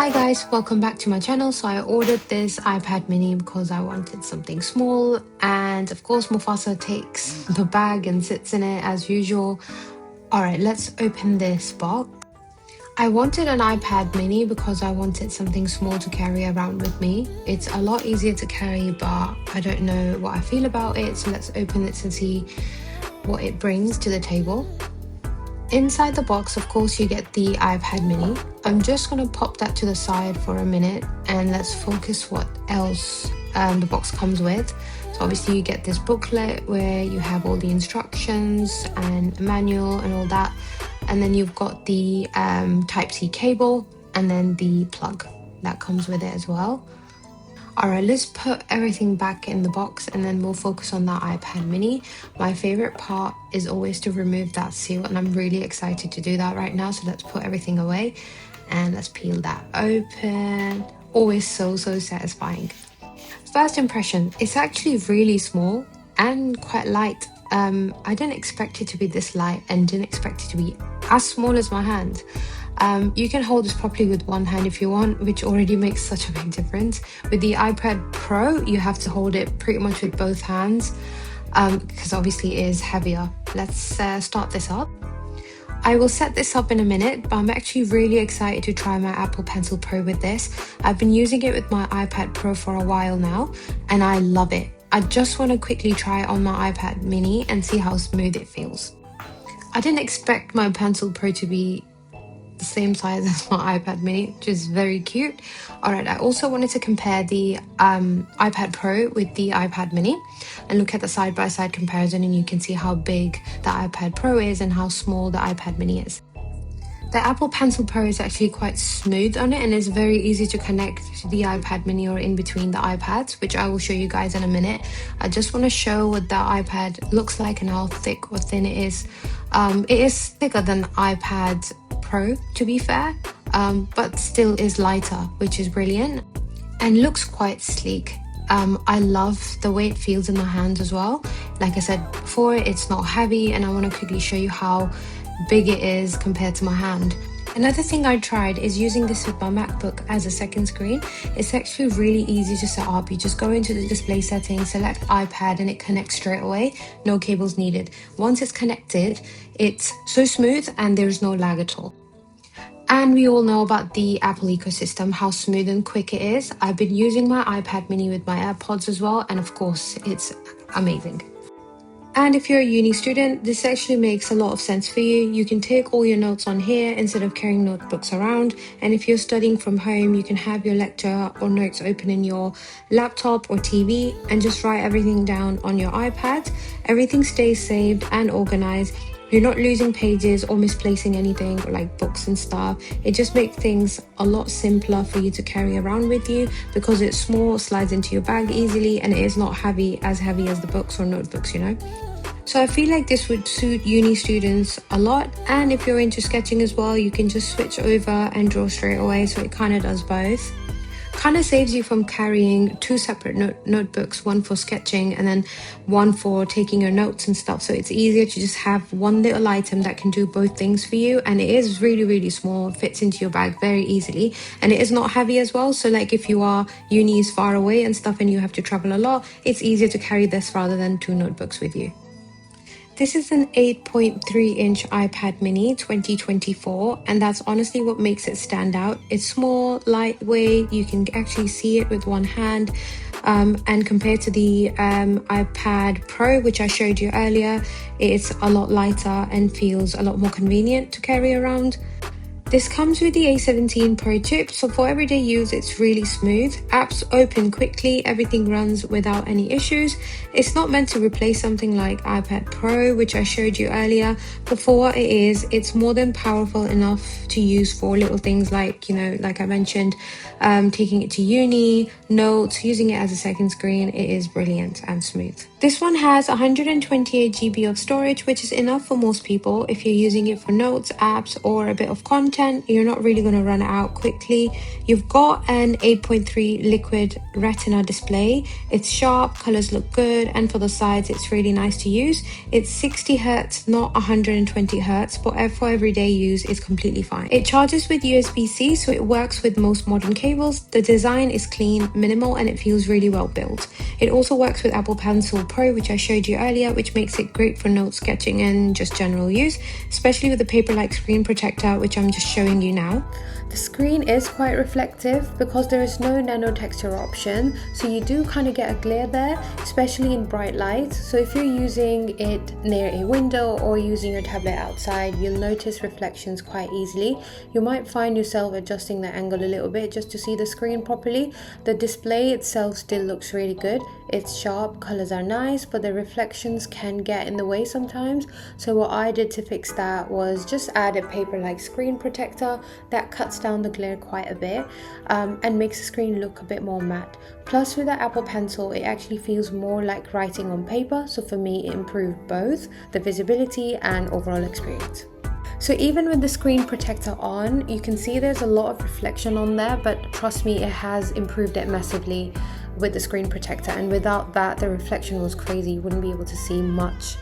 Hi guys, welcome back to my channel. So I ordered this iPad mini because I wanted something small, and of course Mufasa takes the bag and sits in it as usual. Alright, let's open this box. I wanted an iPad mini because I wanted something small to carry around with me. It's a lot easier to carry, but I don't know what I feel about it, so let's open it and see what it brings to the table. Inside the box, of course, you get the iPad mini. I'm just going to pop that to the side for a minute and let's focus what else the box comes with. So obviously you get this booklet where you have all the instructions and a manual and all that. And then you've got the Type-C cable and then the plug that comes with it as well. Alright, let's put everything back in the box and then we'll focus on that iPad mini. My favorite part is always to remove that seal, and I'm really excited to do that right now. So let's put everything away and let's peel that open. Always so satisfying. First impression, it's actually really small and quite light. I didn't expect it to be this light and didn't expect it to be as small as my hand. You can hold this properly with one hand if you want, which already makes such a big difference. With the iPad Pro, you have to hold it pretty much with both hands because obviously it is heavier. Let's start this up. I will set this up in a minute, but I'm actually really excited to try my Apple Pencil Pro with this. I've been using it with my iPad Pro for a while now, and I love it. I just want to quickly try it on my iPad mini and see how smooth it feels. I didn't expect my Pencil Pro to be the same size as my iPad mini, which is very cute. Alright, I also wanted to compare the iPad Pro with the iPad mini and look at the side-by-side comparison, and you can see how big the iPad Pro is and how small the iPad mini is. The Apple Pencil Pro is actually quite smooth on it and it's very easy to connect to the iPad mini or in between the iPads, which I will show you guys in a minute. I just want to show what the iPad looks like and how thick or thin it is. It is thicker than iPad Pro, to be fair, but still is lighter, which is brilliant and looks quite sleek. I love the way it feels in my hands as well. Like I said before, it's not heavy, and I want to quickly show you how big it is compared to my hand. Another thing I tried is using this with my MacBook as a second screen. It's actually really easy to set up. You just go into the display settings, select iPad, and it connects straight away. No cables needed. Once it's connected, it's so smooth and there's no lag at all. And we all know about the Apple ecosystem, how smooth and quick it is. I've been using my iPad mini with my AirPods as well, and of course, it's amazing. And if you're a uni student, this actually makes a lot of sense for you. You can take all your notes on here instead of carrying notebooks around. And if you're studying from home, you can have your lecture or notes open in your laptop or TV and just write everything down on your iPad. Everything stays saved and organized. You're not losing pages or misplacing anything like books and stuff. It just makes things a lot simpler for you to carry around with you because it's small, slides into your bag easily, and it is not as heavy as the books or notebooks, you know. So I feel like this would suit uni students a lot, and if you're into sketching as well, you can just switch over and draw straight away, so it kind of does both. Kind of saves you from carrying two separate notebooks, one for sketching and then one for taking your notes and stuff. So it's easier to just have one little item that can do both things for you, and it is really small, fits into your bag very easily, and it is not heavy as well. So like if you are uni is far away and stuff and you have to travel a lot, it's easier to carry this rather than two notebooks with you. This is an 8.3-inch iPad mini 2024, and that's honestly what makes it stand out. It's small, lightweight, you can actually see it with one hand, and compared to the iPad Pro, which I showed you earlier, it's a lot lighter and feels a lot more convenient to carry around. This comes with the A17 Pro chip, so for everyday use it's really smooth. Apps open quickly, everything runs without any issues. It's not meant to replace something like iPad Pro, which I showed you earlier, but for what it is, it's more than powerful enough to use for little things like, you know, like I mentioned, taking it to uni, notes, using it as a second screen. It is brilliant and smooth. This one has 128 GB of storage, which is enough for most people if you're using it for notes, apps, or a bit of content. content, you're not really going to run it out quickly. You've got an 8.3 liquid retina display. It's sharp, colors look good, and for the sides it's really nice to use. It's 60 Hz, not 120 Hz, but for everyday use it's completely fine. It charges with USB-C, so it works with most modern cables. The design is clean, minimal, and it feels really well built. It also works with Apple Pencil Pro, which I showed you earlier, which makes it great for note sketching and just general use, especially with the paper-like screen protector, which I'm just showing you now. The screen is quite reflective because there is no nano texture option, so you do kind of get a glare there, especially in bright light. So if you're using it near a window or using your tablet outside, you'll notice reflections quite easily. You might find yourself adjusting the angle a little bit just to see the screen properly. The display itself still looks really good. It's sharp, colors are nice, but the reflections can get in the way sometimes. So what I did to fix that was just add a paper-like screen protector that cuts down the glare quite a bit and makes the screen look a bit more matte. Plus with the Apple Pencil, it actually feels more like writing on paper, so for me it improved both the visibility and overall experience. So even with the screen protector on, you can see there's a lot of reflection on there, but trust me, it has improved it massively with the screen protector, and without that the reflection was crazy. You wouldn't be able to see much,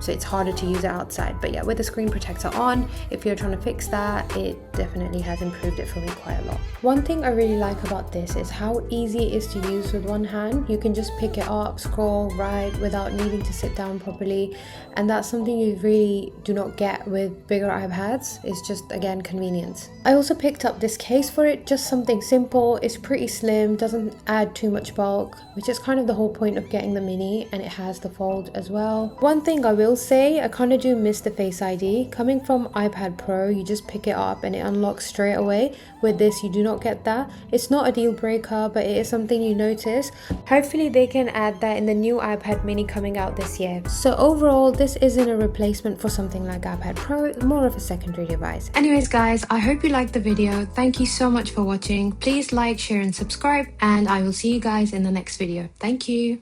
so it's harder to use it outside. But yeah, with the screen protector on, if you're trying to fix that, it definitely has improved it for me quite a lot. One thing I really like about this is how easy it is to use with one hand. You can just pick it up, scroll, write without needing to sit down properly, and that's something you really do not get with bigger iPads. It's just, again, convenience. I also picked up this case for it, just something simple. It's pretty slim, doesn't add too much bulk, which is kind of the whole point of getting the mini, and it has the fold as well. One thing I will say, I kind of do miss the Face ID. Coming from iPad Pro, you just pick it up and it unlocks straight away. With this, you do not get that. It's not a deal breaker, but it is something you notice. Hopefully they can add that in the new iPad mini coming out this year. So overall, this isn't a replacement for something like iPad Pro, it's more of a secondary device. Anyways guys, I hope you liked the video. Thank you so much for watching. Please like, share and subscribe, and I will see you guys in the next video. Thank you.